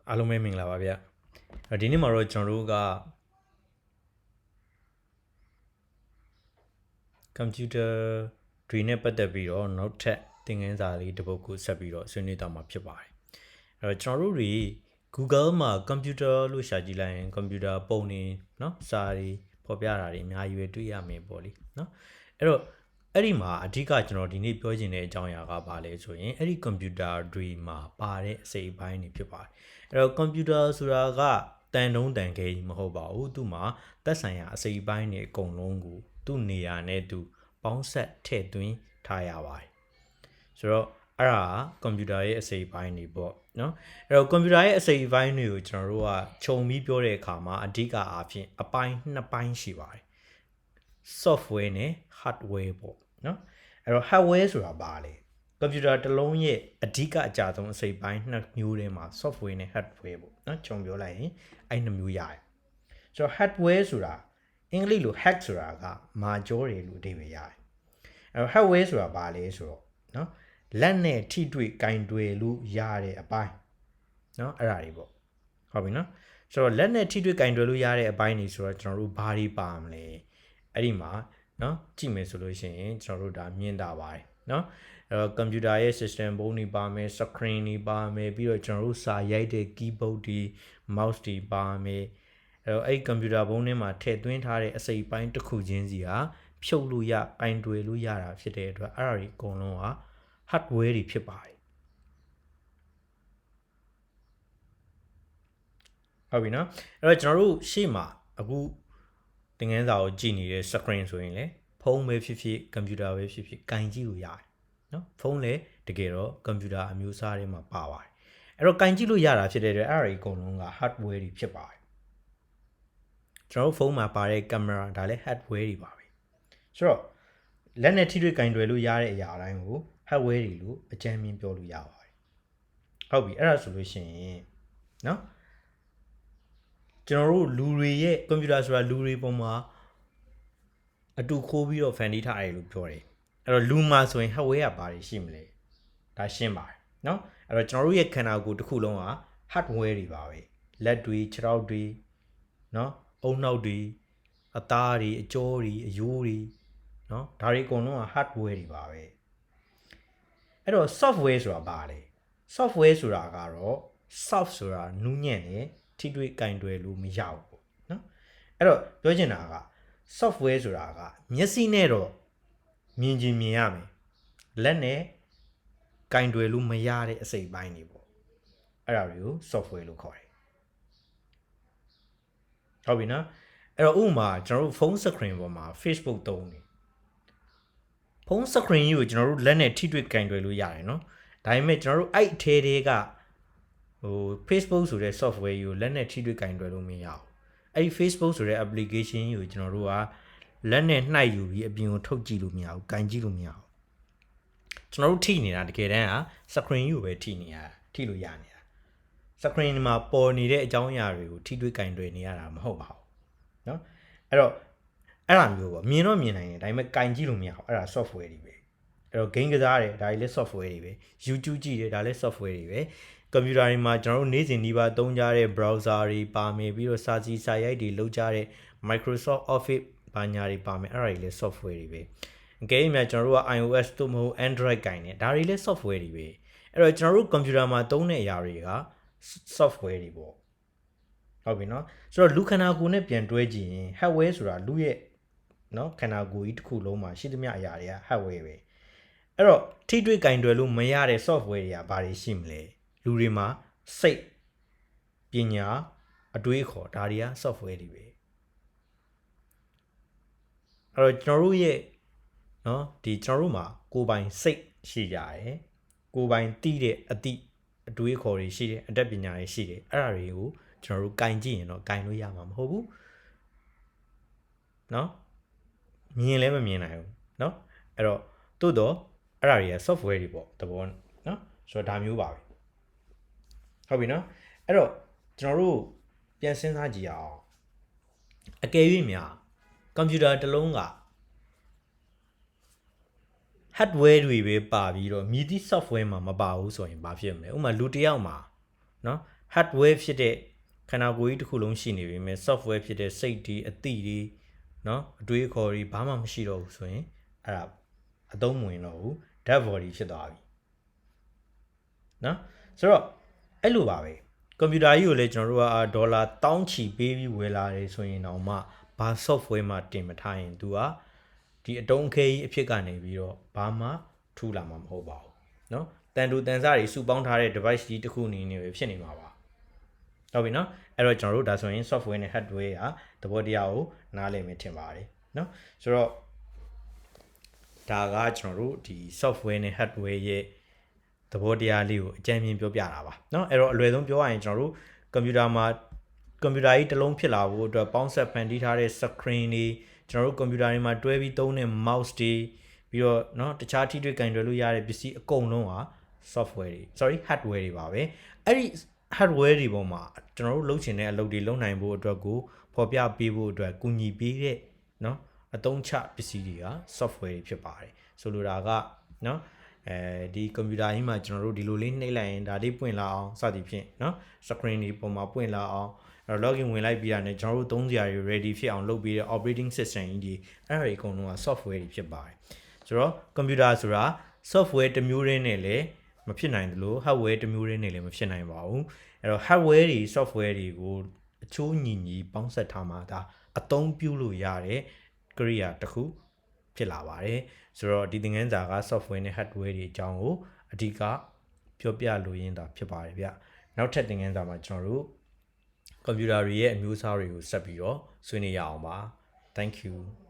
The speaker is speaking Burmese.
အားလုံးပဲမင်္ဂလာပါဗျဒီနေ့မှာတော့ကျွန်တော်တို့က computer တွေနဲ့ပတ်သက်ပြီးတော့နောက်ထပ်သင်ခန်းစာလေးတစ်ပုဒ်ကိုဆက်ပြီးတော့ဆွေးနွေးသွားမှာဖြစ်ပါတယ်အဲ့တော့ကျွန်တော်တို့တွေ Google မှာ computer လို့ရှာကြည့်လိုက်ရင် computer ပုံနေเนาะစာတွေဖော်ပြတာတွေအများကြီးပဲတွေ့ရမယ်ပေါ့လေเนาะအဲ့တော့အဲ့ဒီမှာအဓိကကျွန်တော်ဒီနေ့ပြောချင်တဲ့အကြောင်းအရာကဘာလဲဆိုရင်အဲ့ဒီ computer တွေမှာပါတဲ့အစိတ်အပိုင်းတွေဖြစ်ပါတယ်အဲ့တော့ computer ဆိုတာကတန်တုံးတန်ခဲကြီးမဟုတ်ပါဘူးသူ့မှာသက်ဆိုင်ရာအစိတ်အပိုင်းတွေအကုန်လုံးကိုသူ့နေရာနဲ့သူပေါင်းဆက်ထည့်သွင်းထားရပါတယ်ဆိုတော့အဲ့ဒါကွန်ပျူတာရဲ့အစိတ်အပိုင်းတွေပေါ့เนาะအဲ့တော့ကွန်ပျူတာရဲ့အစိတ်အပိုင်းတွေကိုကျွန်တော်တို့ကခြုံပြီးပြောတဲ့အခါမှာအဓိကအားဖြင့်အပိုင်းနှစ်ပိုင်းရှိပါတယ် software နဲ့ hardware ပေါ့เนาะအဲ့တော့ hardware ဆိုတာဘာလဲကွန်ပျူတာတစ်လုံးရဲ့အဓိကအကြဆုံးအစိတ်ပိုင်းနှစ်မျိုးထဲမှာ software နဲ့ hardware ပေါ့เนาะခြုံပြောလိုက်ရင်အဲ့နှစ်မျိုးရတယ်ဆိုတော့ hardware ဆိုတာအင်္ဂလိပ်လို hack ဆိုတာကမာကျောတယ်လို့အဓိပ္ပာယ်ရတယ်အဲ့တော့ hardware ဆိုတာဘာလဲဆိုတော့เนาะလက်နဲ့ထိတွေ့ကင်တွယ်လို့ရတဲ့အပိုင်းเนาะအဲ့ဒါတွေပေါ့ဟုတ်ပြီเนาะဆိုတော့လက်နဲ့ထိတွေ့ကင်တွယ်လို့ရတဲ့အပိုင်းတွေဆိုတော့ကျွန်တော်တို့ဘာတွေပါမလဲအဲ့ဒီမှာเนาะကြည့်မယ်ဆိုလို့ရှိရင်ကျွန်တော်တို့ဒါမြင်တာပါတယ်เนาะအဲ့တော့ကွန်ပျူတာရဲ့ system ဘုံတွေပါမယ် screen တွေပါမယ်ပြီးတော့ကျွန်တော်တို့စာရိုက်တဲ့ keyboard တွေ mouse တွေပါမယ်အဲ့တော့အဲ့ကွန်ပျူတာဘုံထဲမှာထည့်သွင်းထားတဲ့အစိတ်ပိုင်းတစ်ခုချင်းစီဟာဖြုတ်လို့ရကင်တွယ်လို့ရတာဖြစ်တဲ့အတွက်အဲ့ဒါတွေအကုန်လုံးက hardware တွေဖြစ်ပါတယ်ဟုတ်ပြီနော်အဲ့တော့ကျွန်တော်တို့ရှေ့မှာအခုသင်ခန်းစာကိုကြည့်နေတဲ့ screen ဆိုရင်လေဖုန်းပဲဖြစ်ဖြစ်ကွန်ပျူတာပဲဖြစ်ဖြစ်ကင်ကြည့်လို့ရတယ်နော်ဖုန်းလည်းတကယ်တော့ကွန်ပျူတာအမျိုးအစားတွေမှာပါပါတယ်အဲ့တော့ကင်ကြည့်လို့ရတာဖြစ်တဲ့အတွက်အဲ့ဒါတွေအကုန်လုံးက hardware တွေဖြစ်ပါတယ်ကျွန်တော်တို့ဖုန်းမှာပါတဲ့ကင်မရာဒါလည်း hardware တွေပါပဲဆိုတော့လက်နဲ့ထိတွေ့ကင်တွယ်လို့ရတဲ့အရာတိုင်းကို hardware တွေလို့အကြမ်းမြင်ပြောလို့ရပါတယ်ဟုတ်ပြီအဲ့ဒါဆိုလို့ရှိရင်နော်ကျွန်တော်တို့လူတွေရဲ့ကွန်ပျူတာဆိုတာလူတွေပုံမှာအတူခိုးပြီးတော့ဖန်တီးထားတယ်လို့ပြောတယ်အဲ့တော့လူမှာဆိုရင် hardware ကဘာတွေရှိမလဲဒါရှင်းပါတယ်เนาะအဲ့တော့ကျွန်တော်တို့ရဲ့ခန္ဓာကိုယ်တစ်ခုလုံးက hardware တွေပါပဲလက်တွေခြေထောက်တွေเนาะအုံနောက်တွေအသားတွေအကြောတွေအယိုးတွေเนาะဒါတွေအကုန်လုံးက hardware တွေပါပဲအဲ့တော့ software ဆိုတာဘာလဲ software ဆိုတာကတော့ soft ဆိုတာနူးညံ့တယ်ထိတွေ့ကင်တွယ်လို့မရဘူးပေါ့နော်အဲ့တော့ပြောချင်တာက software ဆိုတာကမျက်စိနဲ့တော့မြင်ချင်းမြင်ရမယ်လက်နဲ့ကင်တွယ်လို့မရတဲ့အစိတ်ပိုင်းတွေပေါ့အဲ့ဒါတွေကို software လို့ခေါ်တယ်ဟုတ်ပြီနော်အဲ့တော့ဥပမာကျွန်တော်တို့ဖုန်း screen ပေါ်မှာ Facebook သုံးတယ်ဖုန်း screen ကြီးကိုကျွန်တော်တို့လက်နဲ့ထိတွေ့ကင်တွယ်လို့ရတယ်နော်ဒါပေမဲ့ကျွန်တော်တို့အဲ့အထဲတွေကFacebook ဆိုတဲ့ software ကြီးကိုလက်နဲ့ထိတွေ့ကင်တွယ်လို့မရဘူးအဲ့ဒီ Facebook ဆိုတဲ့ application ကြီးကိုကျွန်တော်တို့ကလက်နဲ့နှိုက်ယူပြီးအပြင်ကိုထုတ်ကြည့်လို့မရဘူးကင်ကြည့်လို့မရဘူးကျွန်တော်တို့ထိနေတာတကယ်တမ်းက screen ကြီးကိုပဲထိနေရတာထိလို့ရနေတာ screen မှာပေါ်နေတဲ့အကြောင်းအရာတွေကိုထိတွေ့ကင်တွယ်နေရတာမဟုတ်ပါဘူးเนาะအဲ့တော့အဲ့လိုမျိုးပေါ့မြင်တော့မြင်နိုင်တယ်ဒါပေမဲ့ကင်ကြည့်လို့မရဘူးအဲ့ဒါ software တွေပဲအဲ့တော့ game ကစားတယ်ဒါတွေလည်း software တွေပဲ YouTube ကြည့်တယ်ဒါလည်း software တွေပဲကွန်ပျူတာတွေမှာကျွန်တော်တို့နေ့စဉ်ဒီပါသုံးကြတဲ့ browser တွေပါမယ်ပြီးတော့စာကြည့်စာရိုက်တွေလုပ်ကြတဲ့ Microsoft Office ဘာညာတွေပါမယ်အဲ့ဒါတွေလည်း software တွေပဲအကယ်၍များကျွန်တော်တို့က iOS တို့မဟုတ် Android ကင်တယ်ဒါတွေလည်း software တွေပဲအဲ့တော့ကျွန်တော်တို့ကွန်ပျူတာမှာသုံးတဲ့အရာတွေက software တွေပေါ့ဟုတ်ပြီနော်ဆိုတော့လူခန္ဓာကိုယ်နဲ့ပြန်တွဲကြည့်ရင် hardware ဆိုတာလူရဲ့နော်ခန္ဓာကိုယ်ကြီးတစ်ခုလုံးမှာရှိသမျှအရာတွေက hardware ပဲအဲ့တော့ထိတွေ့ကင်တွယ်လို့မရတဲ့ software တွေကဘာတွေရှိမလဲလူတွေမှာစိတ်ပညာအတွေးခေါ်ဒါတွေက software တွေပဲအဲ့တော့ကျွန်တော်တို့ရဲ့နော်ဒီကျွန်တော်တို့မှာကိုယ်ပိုင်စိတ်ရှိကြတယ်ကိုယ်ပိုင်သိတဲ့အသည့်အတွေးခေါ်တွေရှိတယ်အတတ်ပညာတွေရှိတယ်အဲ့ဒါတွေကိုကျွန်တော်တို့ကင်ကြည့်ရင်တော့ကင်လို့ရမှာမဟုတ်ဘူးနော်မြင်လည်းမမြင်နိုင်ဘူးနော်အဲ့တော့တိုးတော့အဲ့ဒါတွေက software တွေပေါ့သဘောနော်ဆိုတော့ဒါမျိုးပါပဲဟုတ်ပြီနော်အဲ့တော့ကျွန်တော်တို့ပြန်စဉ်းစားကြည့်အောင်အကယ်၍များကွန်ပျူတာတစ်လုံးက hardware တွေပဲပါပြီးတော့မြည်သည့် software မှာမပါဘူးဆိုရင်ဘာဖြစ်မလဲဥပမာလူတစ်ယောက်မှာเนาะ hardware ဖြစ်တဲ့ခန္ဓာကိုယ်ကြီးတစ်ခုလုံးရှိနေပြီမြဲ software ဖြစ်တဲ့စိတ်တွေအသိတွေเนาะအတွေးခေါ်တွေဘာမှမရှိတော့ဘူးဆိုရင်အဲ့ဒါအသုံးမဝင်တော့ဘူး dead body ဖြစ်သွားပြီเนาะဆိုတော့အဲ့လိုပါပဲကွန်ပျူတာကြီးကိုလည်းကျွန်တော်တို့ကဒေါ်လာ1000ချီပေးပြီးဝယ်လာတယ်ဆိုရင်တော့မှဘာ software မှာတင်မထားရင် तू ကဒီအတုံးခဲကြီးအဖြစ်ကနေပြီးတော့ဘာမှထူလာမှာမဟုတ်ပါဘူးเนาะတန်တူတန်စားတွေစုပေါင်းထားတဲ့ device ကြီးတစ်ခုအနေနဲ့ပဲဖြစ်နေမှာပါဟုတ်ပြီเนาะအဲ့တော့ကျွန်တော်တို့ဒါဆိုရင် software နဲ့ hardware ကသဘောတရားကိုနားလည်မယ်ထင်ပါတယ်เนาะဆိုတော့ဒါကကျွန်တော်တို့ဒီ software နဲ့ hardware ရဲ့သဘောတရားလေးကိုအကြံဉာဏ်ပြောပြတာပါเนาะအဲ့တော့အလွယ်ဆုံးပြောရရင်ကျွန်တော်တို့ကွန်ပျူတာမှာကွန်ပျူတာကြီးတစ်လုံးဖြစ်လာဖို့အတွက်ပေါင်းဆက်ဖန်တီးထားတဲ့ screen တွေကျွန်တော်တို့ကွန်ပျူတာတွေမှာတွဲပြီးသုံးတဲ့ mouse တွေပြီးတော့เนาะတခြားထိတွေ့ကင်တွယ်လို့ရတဲ့ပစ္စည်းအကုန်လုံးဟာ software တွေ hardware တွေပါပဲအဲ့ဒီ hardware တွေပေါ်မှာကျွန်တော်တို့လုပ်ချင်တဲ့အလုပ်တွေလုပ်နိုင်ဖို့အတွက်ကိုဖော်ပြပေးဖို့အတွက်ကူညီပေးတဲ့เนาะအသုံးချပစ္စည်းတွေက software တွေဖြစ်ပါတယ်ဆိုလိုတာကเนาะဒီကွန်ပျူတာကြီးမှာကျွန်တော်တို့ဒီလိုလေးနှိပ်လိုက်ရင်ဒါလေးပွင့်လာအောင်စသည်ဖြင့်เนาะ screen တွေပေါ်မှာပွင့်လာအောင်အဲ့တော့ login ဝင်လိုက်ပြီးတာနဲ့ကျွန်တော်တို့သုံးစရာတွေ ready ဖြစ်အောင်လုပ်ပြီးတဲ့ operating system ကြီးအဲ့ဒါတွေအကုန်လုံးက software တွေဖြစ်ပါတယ်ဆိုတော့ကွန်ပျူတာဆိုတာ software တစ်မျိုးရင်းနဲ့လည်းမဖြစ်နိုင်ဘူးလို့ hardware တစ်မျိုးရင်းနဲ့လည်းမဖြစ်နိုင်ပါဘူးအဲ့တော့ hardware တွေ software တွေကိုအချိုးညီညီပေါင်းစပ်ထားမှဒါအသုံးပြုလို့ရတဲ့ကိရိယာတစ်ခုဖြစ်လာပါတယ်ဆိုတော့ဒီသင်ခန်းစာက software နဲ့ hardware တွေအကြောင်းကိုအဓိကပြောပြလိုရင်းတာဖြစ်ပါတယ်ဗျနောက်ထပ်သင်ခန်းစာမှာကျွန်တော်တို့ကွန်ပျူတာတွေရဲ့အမျိုးအစားတွေကိုဆက်ပြီးတော့ဆွေးနွေးရအောင်ပါ thank you